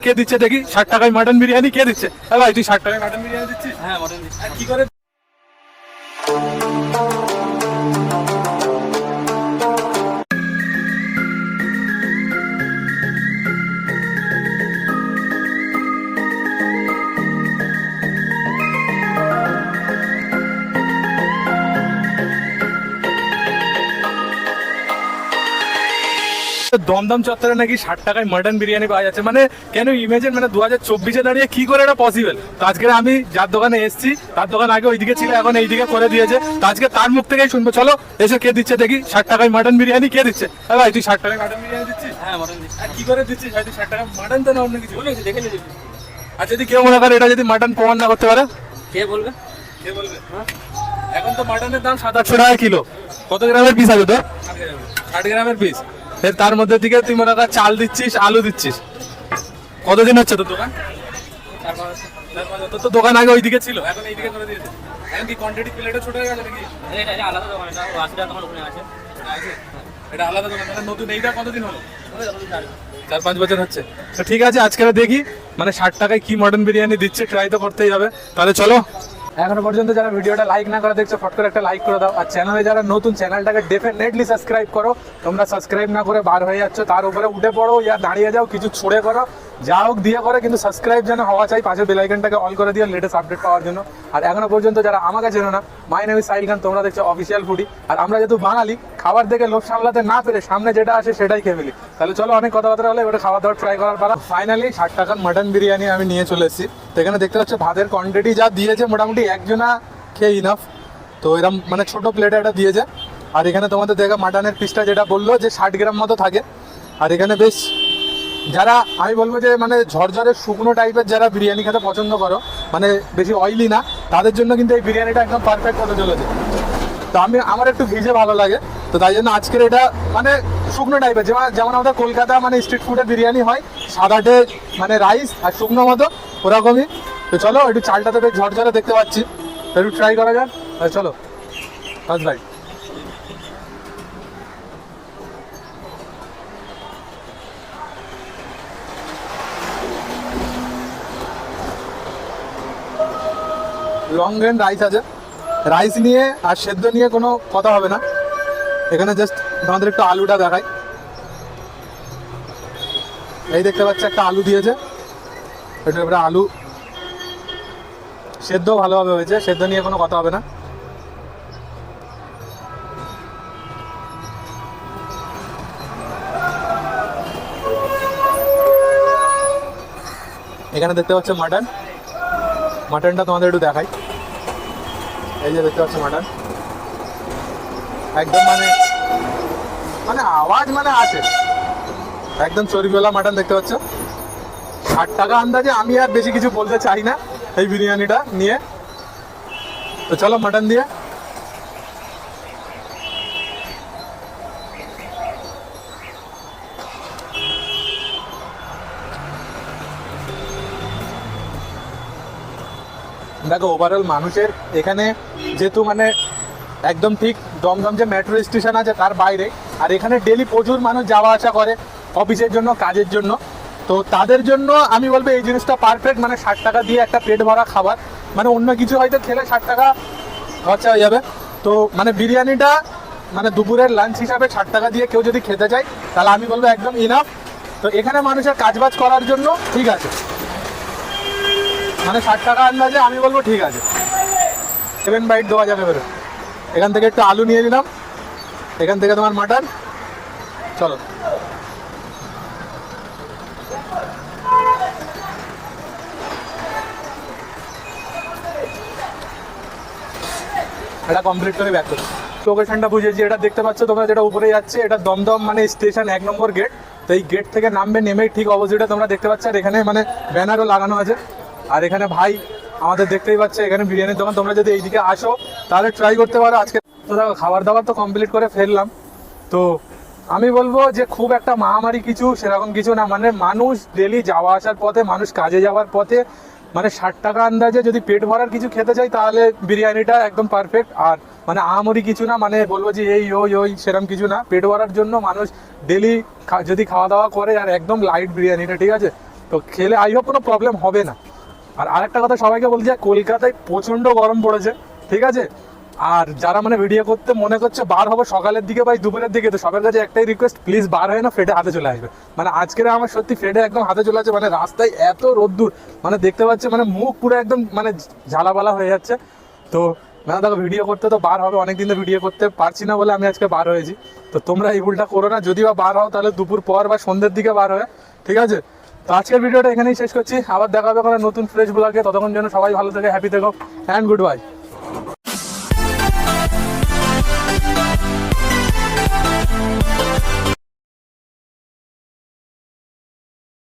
কে দিচ্ছে দেখি 60 টাকায় মাটন বিরিয়ানি কে দিচ্ছে? ভাই তুই 60 টাকায় মাটন বিরিয়ানি দিচ্ছিস? হ্যাঁ মটন দিচ্ছি। কি করে? দমদম চত্বরে নাকি 60 টাকায় মাটন বিরিয়ানি পাওয়া যাচ্ছে, মানে কেন ইমেজিন, মানে 2024-এ দাঁড়িয়ে কি করে এটা পসিবল? তো আজকে আমি যার দোকানে এসেছি তার দোকান আগে ওইদিকে ছিল, এখন এইদিকে করে দিয়েছে। তো আজকে তার মুখ থেকেই শুনবো, চলো এসে কে দিচ্ছে দেখি 60 টাকায় মাটন বিরিয়ানি কে দিচ্ছে? ভাই তুই 60 টাকায় মাটন বিরিয়ানি দিচ্ছিস? হ্যাঁ মটন দিচ্ছি। কি করে দিচ্ছিস ভাই? তুই 60 টাকা মাটন তো না অন্য কিছু? বলেছি দেখে নিবি। আর যদি কেউ মনে করে এটা যদি মাটন প্রমাণ না করতে পারে? কে বলবে? কে বলবে? এখন তো মাটনের দাম 700-800 টাকা কিলো। কত গ্রামের পিস আছে তো? 60 গ্রামের পিস। তার মধ্যে থেকে তুই মনে কর চাল দিচ্ছিস, আলু দিচ্ছিস। কতদিন হচ্ছে তোর দোকান? তোর তো দোকান আগে ওইদিকে ছিল, এখন এইদিকে করে দিয়েছে। এখন কি কোয়ান্টিটি প্লেটে ছোট হয়ে গেছে নাকি? এটা আলাদা দোকান, এটা 80 টাকা দোকান ওখানে আছে। এটা আলাদা দোকান, মানে নতুন। এইটা কতদিন হলো? 4-5 বছর হচ্ছে। তো ঠিক আছে, আজকে দেখি মানে 60 টাকায় কি মটন বিরিয়ানি দিচ্ছে, ট্রাই তো করতেই হবে। তাহলে চলো। এখনো পর্যন্ত যারা ভিডিওটা লাইক না করে দেখছো, ফট করে একটা লাইক করে দাও। আর চ্যানেলে যারা নতুন, চ্যানেলটাকে ডেফিনেটলি সাবস্ক্রাইব করো। তোমরা সাবস্ক্রাইব না করে বার হয়ে যাচ্ছ, তার উপরে উঠে পড়ো, ইয়া দাঁড়িয়ে যাও, কিছু ছুড়ে করো, যা হোক দিয়ে করে, কিন্তু সাবস্ক্রাইব যেন হওয়া চাই। পাশে বেল আইকনটাকে অল করে দিও লেটেস্ট আপডেট পাওয়ার জন্য। আর এখনো পর্যন্ত যারা আমাকে চেনো না, মাই নেম ইজ সাহিল খান, তোমরা দেখছো অফিসিয়াল ফুডি। আর আমরা যেহেতু বাঙালি, খাবার দেখে লোভ সামলাতে না পেরে সামনে যেটা আসে সেটাই খেয়ে ফেলি। তাহলে চলো, অনেক কথাবার্তা হলে এবারে খাওয়া দাওয়া ট্রাই করার পালা। ফাইনালি 60 টাকার মাটন বিরিয়ানি আমি নিয়ে চলে এসেছি। তো এখানে দেখতে পাচ্ছ ভাতের কোয়ান্টিটি যা দিয়েছে, মোটামুটি একজনা খেয়ে ইনাফ। তো এরকম মানে ছোট প্লেটে এটা দিয়েছে। আর এখানে তোমাদের দেখা মাটনের পিসটা যেটা বললো যে 60 গ্রাম মতো থাকে। আর এখানে বেশ যারা, আমি বলবো যে মানে ঝরঝরে শুকনো টাইপের যারা বিরিয়ানি খেতে পছন্দ করো, মানে বেশি অয়েলি না, তাদের জন্য কিন্তু এই বিরিয়ানিটা একদম পারফেক্ট হতে চলেছে। তো আমার একটু ভিজে ভালো লাগে, তো তাই জন্য আজকের এটা মানে শুকনো টাইপের, যেমন আমাদের কলকাতা মানে স্ট্রিট ফুডের বিরিয়ানি হয়, সাদাটে মানে রাইস আর শুকনো মতো, ওরকমই। তো চলো, একটু চালটা তো বেশ ঝরঝরে দেখতে পাচ্ছি, একটু ট্রাই করা যাক। চলো first bite. Long grain rice আছে, রাইস নিয়ে আর সেদ্ধ নিয়ে কোনো কথা হবে না। এখানে জাস্ট আমাদের একটু আলুটা দেখাই। এই দেখতে পাচ্ছি একটা আলু দিয়েছে, একটু এবারে আলু সেদ্ধ ভালোভাবে হয়েছে, সেদ্ধ নিয়ে কোনো কথা হবে না। এখানে দেখতে পাচ্ছ মাটন, মাটনটা তোমাদের একটু দেখাই। এই যে দেখতে পাচ্ছ মাটন, একদম মানে মানে আওয়াজ মানে আছে, একদম চর্বিওয়ালা মাটন দেখতে পাচ্ছ। 60 টাকা আন্দাজে, আমি আর বেশি কিছু বলতে চাই না এই বিরিয়ানিটা নিয়ে। তো চলো মাটন দিয়ে। দেখো ওভারঅল মানুষের এখানে যেহেতু মানে একদম ঠিক দমদম যে মেট্রো স্টেশন আছে তার বাইরে, আর এখানে ডেলি প্রচুর মানুষ যাওয়া আসা করে অফিসের জন্য, কাজের জন্য। তো তাদের জন্য আমি বলবো এই জিনিসটা পারফেক্ট, মানে 60 টাকা দিয়ে একটা পেট ভরা খাবার, মানে অন্য কিছু হয়তো খেলে 60 টাকা খরচা হয়ে যাবে। তো মানে বিরিয়ানিটা মানে দুপুরের লাঞ্চ হিসাবে 60 টাকা দিয়ে কেউ যদি খেতে চায়, তাহলে আমি বলবো একদম ইনাফ। তো এখানে মানুষের কাজবাজ করার জন্য ঠিক আছে, মানে 60 টাকা আন্দাজে আমি বলবো ঠিক আছে। 7 বাইট দেওয়া যাবে বেরো। এখান থেকে একটু আলু নিয়ে নিলাম, এখান থেকে তোমার মাটন। চলো এটা কমপ্লিট করে ব্যাক করো। লোকেশনটা বুঝেছি, এটা দেখতে পাচ্ছ তোমরা যেটা উপরে যাচ্ছে, এটা দমদম মানে স্টেশন 1 নম্বর গেট। তো এই গেট থেকে নামবে, নেমেই ঠিক অপোজিটে তোমরা দেখতে পাচ্ছ, আর এখানে মানে ব্যানারও লাগানো আছে। আর এখানে ভাই আমাদের দেখতেই পাচ্ছে এখানে বিরিয়ানির দোকান, তোমরা যদি এইদিকে আসো তাহলে ট্রাই করতে পারো আজকে। তো দেখো খাবার দাবার তো কমপ্লিট করে ফেললাম। তো আমি বলবো যে খুব একটা মহামারী কিছু সেরকম কিছু না, মানে মানুষ ডেলি যাওয়া আসার পথে, মানুষ কাজে যাওয়ার পথে, মানে 60 টাকা আন্দাজে যদি পেট ভরার কিছু খেতে চাই তাহলে বিরিয়ানিটা একদম পারফেক্ট। আর মানে আহামরি কিছু না, মানে বলবো যে এই ওই ওই সেরকম কিছু না। পেট ভরার জন্য মানুষ ডেলি যদি খাওয়া দাওয়া করে, আর একদম লাইট বিরিয়ানিটা, ঠিক আছে। তো খেলে আই হোপ কোনো প্রবলেম হবে না। আর আরেকটা কথা সবাইকে বলছি, কলকাতায় প্রচণ্ড গরম পড়েছে, ঠিক আছে? আর যারা মানে ভিডিও করতে মনে করছে বার হবে সকালের দিকে বা দুপুরের দিকে, তো সবার কাছে একটাই রিকোয়েস্ট, প্লিজ বার হয় না, ফেটে হাতে চলে আসবে। মানে আজকের আমার সত্যি ফেটে একদম হাতে চলে আসছে, মানে রাস্তায় এত রোদ্দুর, মানে দেখতে পাচ্ছে মানে মুখ পুরো একদম মানে ঝালাপালা হয়ে যাচ্ছে। তো মানে দেখো ভিডিও করতে তো বার হবে, অনেকদিন তো ভিডিও করতে পারছি না বলে আমি আজকে বার হয়েছি। তো তোমরা এই ভুলটা করো না, যদি বা বার হও তাহলে দুপুর পর বা সন্ধ্যের দিকে বার হবে, ঠিক আছে? তো আজকের ভিডিওটা এখানেই শেষ করছি, আবার দেখা হবে কোনো নতুন ফ্রেশ ব্লগে। ততক্ষণ জন্য সবাই ভালো থেকে হ্যাপি থেকো অ্যান্ড গুড বাই।